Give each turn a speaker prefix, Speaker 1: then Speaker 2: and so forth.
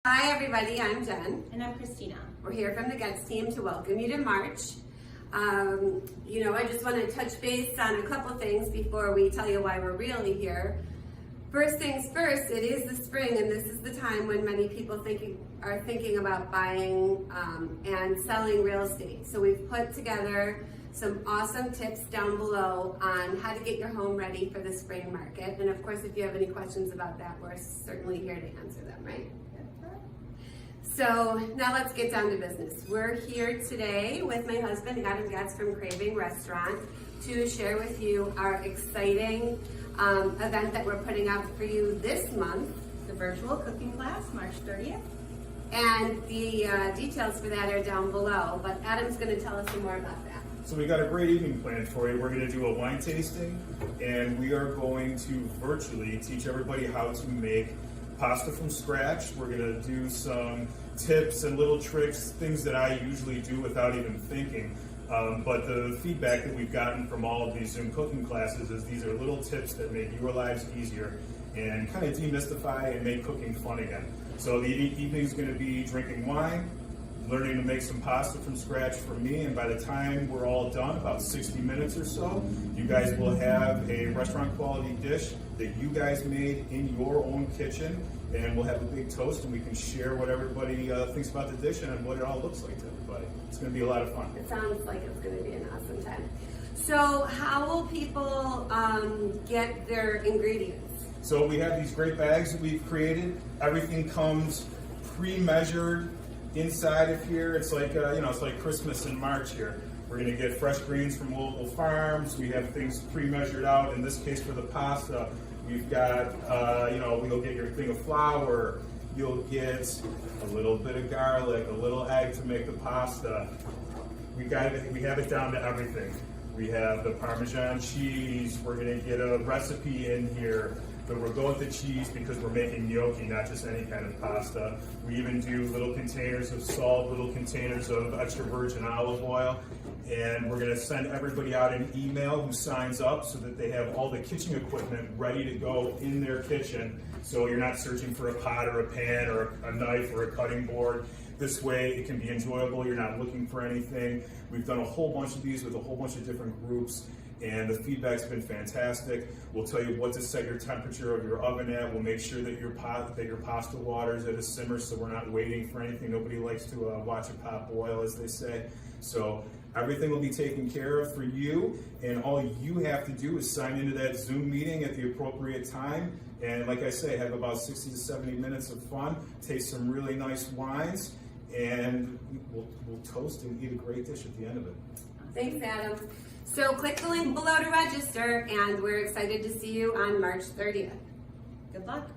Speaker 1: Hi everybody, I'm Jen.
Speaker 2: And I'm Christina.
Speaker 1: We're here from the Gets team to welcome you to March. I just want to touch base on a couple things before we tell you why we're really here. First things first, it is the spring and this is the time when many people are thinking about buying and selling real estate. So we've put together some awesome tips down below on how to get your home ready for the spring market. And of course, if you have any questions about that, we're certainly here to answer them, right? So now let's get down to business. We're here today with my husband, Adam Getz from Craving Restaurant, to share with you our exciting event that we're putting out for you this month.
Speaker 2: The virtual cooking class, March 30th.
Speaker 1: And the details for that are down below, but Adam's going to tell us some more about that.
Speaker 3: So we got a great evening planned for you. We're going to do a wine tasting, and we are going to virtually teach everybody how to make pasta from scratch. We're going to do some tips and little tricks, things that I usually do without even thinking. But the feedback that we've gotten from all of these Zoom cooking classes is these are little tips that make your lives easier and kind of demystify and make cooking fun again. So the evening is going to be drinking wine, learning to make some pasta from scratch for me, and by the time we're all done, about 60 minutes or so, you guys will have a restaurant quality dish that you guys made in your own kitchen, and we'll have a big toast and we can share what everybody thinks about the dish and what it all looks like to everybody. It's going to be a lot of fun.
Speaker 1: It sounds like it's going to be an awesome time. So how will people get their ingredients?
Speaker 3: So we have these great bags that we've created. Everything comes pre-measured inside of here. It's like it's like Christmas in March here. We're going to get fresh greens from local farms. We have things pre-measured out. In this case, for the pasta, we've got you'll get your thing of flour. You'll get a little bit of garlic, a little egg to make the pasta. We have it down to everything. We have the Parmesan cheese. We're going to get a recipe in here. But we're going with the cheese because we're making gnocchi, not just any kind of pasta. We even do little containers of salt, little containers of extra virgin olive oil. And we're going to send everybody out an email who signs up so that they have all the kitchen equipment ready to go in their kitchen. So you're not searching for a pot or a pan or a knife or a cutting board. This way it can be enjoyable. You're not looking for anything. We've done a whole bunch of these with a whole bunch of different groups, and the feedback's been fantastic. We'll tell you what to set your temperature of your oven at. We'll make sure that your pasta water is at a simmer, so we're not waiting for anything. Nobody likes to watch a pot boil, as they say. So everything will be taken care of for you, and all you have to do is sign into that Zoom meeting at the appropriate time. And like I say, have about 60 to 70 minutes of fun, taste some really nice wines, and we'll toast and eat a great dish at the end of it.
Speaker 1: Thanks, Adam. So click the link below to register, and we're excited to see you on March 30th.
Speaker 2: Good luck.